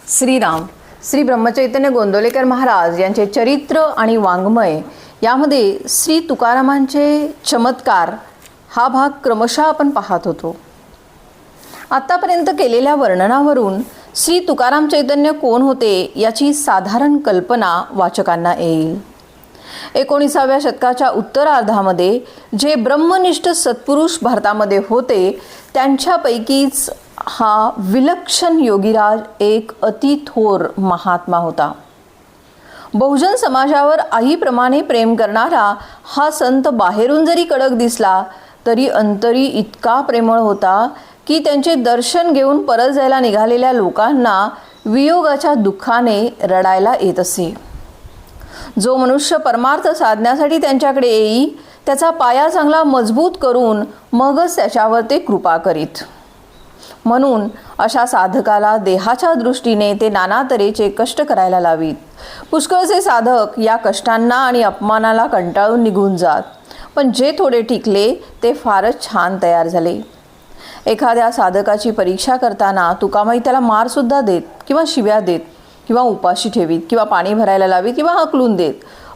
श्रीराम श्री ब्रह्मचैतन्य गोंदवलेकर महाराज यांचे चरित्र आणि वाङ्मय यामध्ये श्री तुकारामांचे चमत्कार हा भाग क्रमशः आपण पाहत होतो. आतापर्यंत केलेल्या वर्णनावरून श्री तुकाराम चैतन्य कोण होते याची साधारण कल्पना वाचकांना येईल. 19व्या शतकाच्या उत्तरार्धामध्ये जे ब्रह्मनिष्ठ सत्पुरुष भारतामध्ये होते त्यांच्यापैकीच हा विलक्षण योगीराज एक अतिथोर महात्मा होता. बहुजन समाजावर आईप्रमाणे प्रेम करणारा हा संत बाहेरून जरी कडक दिसला तरी अंतरी इतका प्रेमळ होता की त्यांचे दर्शन घेऊन परत जायला निघालेल्या लोकांना वियोगाच्या दुःखाने रडायला येत असे. जो मनुष्य परमार्थ साधण्यासाठी त्यांच्याकडे येई त्याचा पाया चांगला मजबूत करून मगच त्याच्यावर ते कृपा करीत. म्हणून अशा साधकाला देहाच्या दृष्टीने ते नाना तऱ्हेचे कष्ट करायला लावीत. पुष्कळचे साधक या कष्टांना आणि अपमानाला कंटाळून निघून जात, पण जे थोडे टिकले ते फारच छान तयार झाले. एखाद्या साधकाची परीक्षा करताना तुकामाई त्याला मारसुद्धा देत किंवा शिव्या देत किंवा उपाशी ठेवीत किंवा पाणी भरायला लावीत किंवा हकलून देत.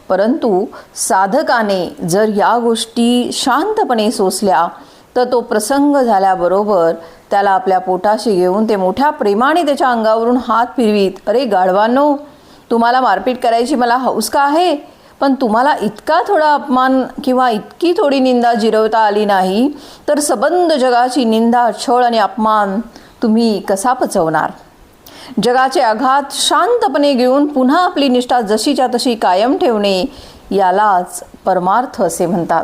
परंतु साधकाने जर या गोष्टी शांतपणे सोसल्या तर तो प्रसंग झाल्याबरोबर त्याला आपल्या पोटाशी घेऊन ते मोठ्या प्रेमाने त्याच्या अंगावरून हात फिरवीत. अरे गाढवांनो, तुम्हाला मारपीट करायची मला हौस का आहे, पण तुम्हाला इतका थोडा अपमान किंवा इतकी थोडी निंदा जिरवता आली नाही तर सबंध जगाची निंदा, छळ आणि अपमान तुम्ही कसा पचवणार. जगाचे आघात शांतपणे घेऊन पुन्हा आपली निष्ठा जशीच्या तशी कायम ठेवणे यालाच परमार्थ असे म्हणतात.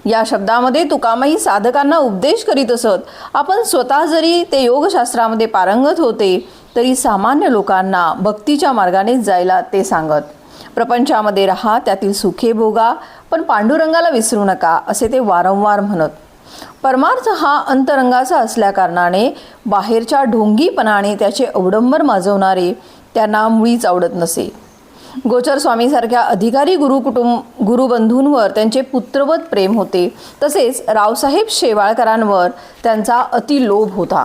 या शब्दामध्ये तुकामाई साधकांना उपदेश करीत असत. आपण स्वतः जरी ते योगशास्त्रामध्ये पारंगत होते तरी सामान्य लोकांना भक्तीच्या मार्गाने जायला ते सांगत. प्रपंचामध्ये राहा, त्यातील सुखे भोगा, पण पांडुरंगाला विसरू नका असे ते वारंवार म्हणत. परमार्थ हा अंतरंगाचा असल्याकारणाने बाहेरच्या ढोंगीपणाने त्याचे अवडंबर माजवणारे त्यांना मुळीच आवडत नसे. गोचर स्वामीसारख्या अधिकारी गुरुबंधूंवर त्यांचे पुत्रवत प्रेम होते. तसेच रावसाहेब शेवाळकरांवर त्यांचा अतिलोभ होता.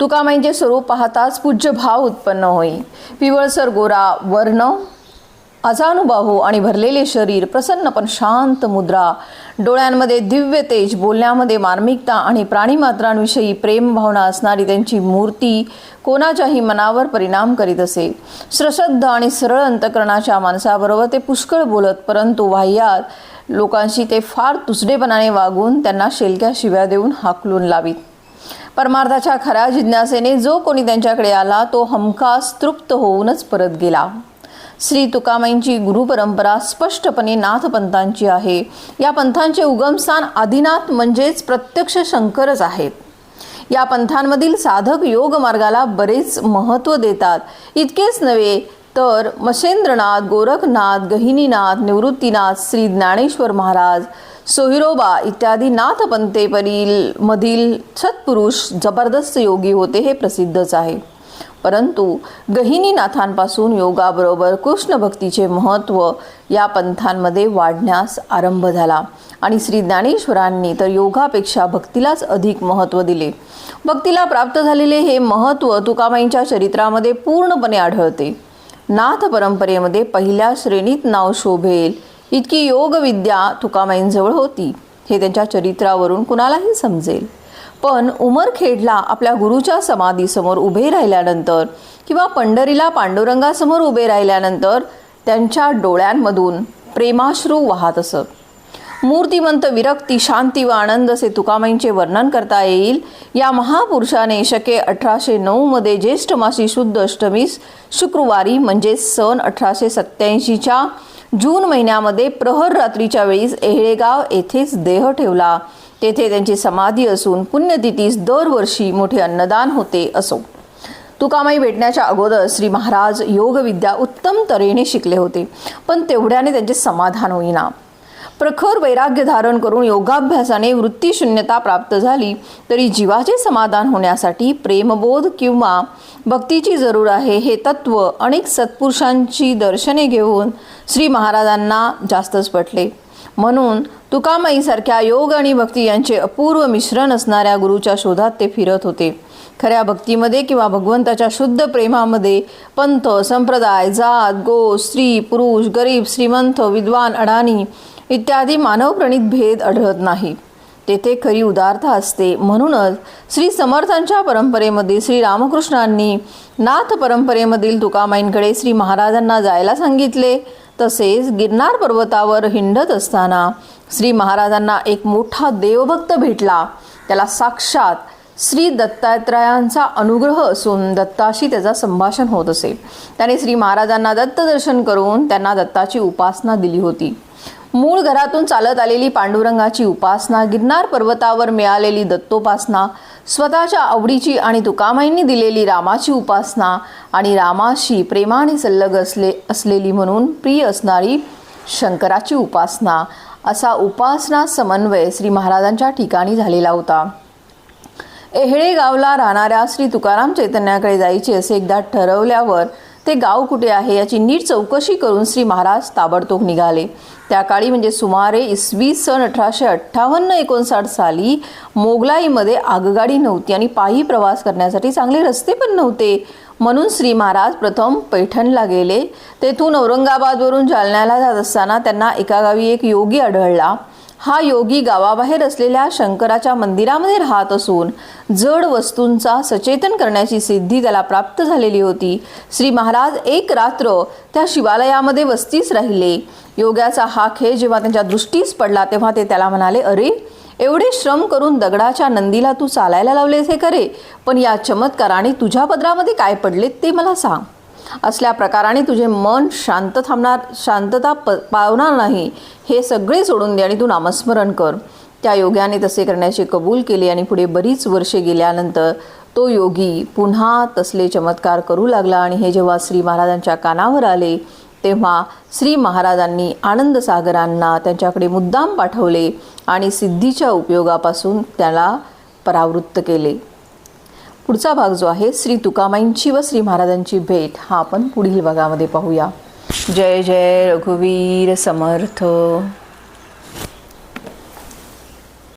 तुकामाईंचे स्वरूप पाहताच पूज्य भाव उत्पन्न होई. पिवळसर गोरा वर्ण, अजानुबाहू आणि भरलेले शरीर, प्रसन्न पण शांत मुद्रा, डोळ्यांमध्ये दिव्य तेज, बोलण्यामध्ये मार्मिकता आणि प्राणीमात्रांविषयी प्रेम भावना असणारी त्यांची मूर्ती कोणाच्याही मनावर परिणाम करीत असे. श्रश्रद्ध आणि सरळ अंतकरणाच्या माणसाबरोबर ते पुष्कळ बोलत, परंतु बाह्यात लोकांशी ते फार तुसडेपणाने वागून त्यांना शेलक्या शिव्या देऊन हाकलून लावीत. परमार्थाच्या खऱ्या जिज्ञासेने जो कोणी त्यांच्याकडे आला तो हमखास तृप्त होऊनच परत गेला. श्री तुकामाईंची गुरुपरंपरा स्पष्टपणे नाथपंथांची आहे. या पंथांचे उगमस्थान आदिनाथ म्हणजेच प्रत्यक्ष शंकरच आहेत. या पंथांमधील साधक योग मार्गाला बरेच महत्त्व देतात. इतकेच नव्हे तर मसेंद्रनाथ, गोरखनाथ, गहिनीनाथ, निवृत्तीनाथ, श्री ज्ञानेश्वर महाराज, सोहिरोबा इत्यादी नाथपंथेमधील सत्पुरुष जबरदस्त योगी होते हे प्रसिद्धच आहे. परंतु गहिनीनाथांपासून योगाबरोबर कृष्ण भक्तीचे महत्त्व या पंथांमध्ये वाढण्यास आरंभ झाला आणि श्री ज्ञानेश्वरांनी तर योगापेक्षा भक्तीलाच अधिक महत्त्व दिले. भक्तीला प्राप्त झालेले हे महत्त्व तुकामाईंच्या चरित्रामध्ये पूर्णपणे आढळते. नाथ परंपरेमध्ये पहिल्या श्रेणीत नाव शोभेल इतकी योगविद्या तुकामाईंजवळ होती हे त्यांच्या चरित्रावरून कुणालाही समजेल. पण उमरखेडला आपल्या गुरुच्या समाधीसमोर उभे राहिल्यानंतर किंवा पंढरीला पांडुरंगासमोर उभे राहिल्यानंतर त्यांच्या डोळ्यांमधून प्रेमाश्रू वाहत असत. मूर्तिमंत विरक्ती, शांती व आनंद असे तुकामाईंचे वर्णन करता येईल. या महापुरुषाने शके 1809 मध्ये ज्येष्ठ मासी शुद्ध अष्टमीस शुक्रवारी म्हणजे सन 1887च्या जून महिन्यामध्ये प्रहर रात्रीच्या वेळीस एहेळेगाव येथेच देह ठेवला. तेथे त्यांची समाधी असून पुण्यतिथीस दरवर्षी मोठे अन्नदान होते असो. तुकामाई भेटण्याच्या अगोदर श्री महाराज योगविद्या उत्तम तऱ्हेने शिकले होते, पण तेवढ्याने त्यांचे समाधान होईना. प्रखर वैराग्य धारण करून योगाभ्यासाने वृत्तीशून्यता प्राप्त झाली तरी जीवाचे समाधान होण्यासाठी प्रेमबोध किंवा भक्तीची जरूर आहे हे तत्व अनेक सत्पुरुषांची दर्शने घेऊन श्री महाराजांना जास्तच पटले. म्हणून तुकामाईसारख्या योग आणि भक्ती यांचे अपूर्व मिश्रण असणाऱ्या गुरुच्या शोधात ते फिरत होते. खऱ्या भक्तीमध्ये किंवा भगवंताच्या शुद्ध प्रेमामध्ये पंथ, संप्रदाय, जात, गो, स्त्री, पुरुष, गरीब, श्रीमंत, विद्वान, अडाणी इत्यादी मानवप्रणित भेद आढळत नाही. तेथे खरी उदारता असते. म्हणूनच श्री समर्थांच्या परंपरेमध्ये श्री रामकृष्णांनी नाथ परंपरेमधील तुकामाईंकडे श्री महाराजांना जायला सांगितले. तसेच गिरनार पर्वतावर हिंडत असताना श्री महाराजांना एक मोठा देवभक्त भेटला. त्याला साक्षात श्री दत्तात्रयांचा अनुग्रह असून दत्ताशी त्याचा संभाषण होत असे. त्याने श्री महाराजांना दत्त दर्शन करून त्यांना दत्ताची उपासना दिली होती. मूळ घरातून चालत आलेली पांडुरंगाची उपासना, गिरनार पर्वतावर मिळालेली दत्तोपासना, स्वतःच्या आवडीची आणि तुकामाईंनी दिलेली रामाची उपासना आणि रामाशी प्रेमाने संलग्न असलेली म्हणून प्रिय असणारी शंकराची उपासना, असा उपासना समन्वय श्री महाराजांच्या ठिकाणी झालेला होता. एहळे गावला राहणाऱ्या श्री तुकाराम चैतन्याकडे जायचे असे एकदा ठरवल्यावर ते गाव कुठे आहे याची नीट चौकशी करून श्री महाराज ताबडतोब निघाले. त्या काळी म्हणजे सुमारे इसवी सन 1858-59 साली मोगलाईमध्ये आगगाडी नव्हती आणि पायी प्रवास करण्यासाठी चांगले रस्ते पण नव्हते. म्हणून श्री महाराज प्रथम पैठणला गेले. तेथून औरंगाबादवरून जालन्याला जात असताना त्यांना एका गावी एक योगी आढळला. हा योगी गावाबाहेर असलेल्या शंकराच्या मंदिरामध्ये राहत असून जड वस्तूंचा सचेतन करण्याची सिद्धी त्याला प्राप्त झालेली होती. श्री महाराज एक रात्र त्या शिवालयामध्ये वस्तीस राहिले. योग्याचा हा खेळ जेव्हा त्यांच्या दृष्टीस पडला तेव्हा ते त्याला म्हणाले, अरे, एवढे श्रम करून दगडाच्या नंदीला तू चालायला लावलेस हे खरे, पण या चमत्काराने तुझ्या पदरामध्ये काय पडले ते मला सांग. असल्या प्रकाराने तुझे मन शांतता पावणार नाही. हे सगळे सोडून दे आणि तू नामस्मरण कर. त्या योग्याने तसे करण्याचे कबूल केले आणि पुढे बरीच वर्षे गेल्यानंतर तो योगी पुन्हा तसले चमत्कार करू लागला. आणि हे जेव्हा श्री महाराजांच्या कानावर आले तेव्हा श्री महाराजांनी आनंद सागरांना त्यांच्याकडे मुद्दाम पाठवले आणि सिद्धीच्या उपयोगापासून त्याला परावृत्त केले. पुढचा भाग जो आहे श्री तुकामाईंची व श्री महाराजांची भेट, हा आपण पुढील भागामध्ये पाहूया. जय जय रघुवीर समर्थ.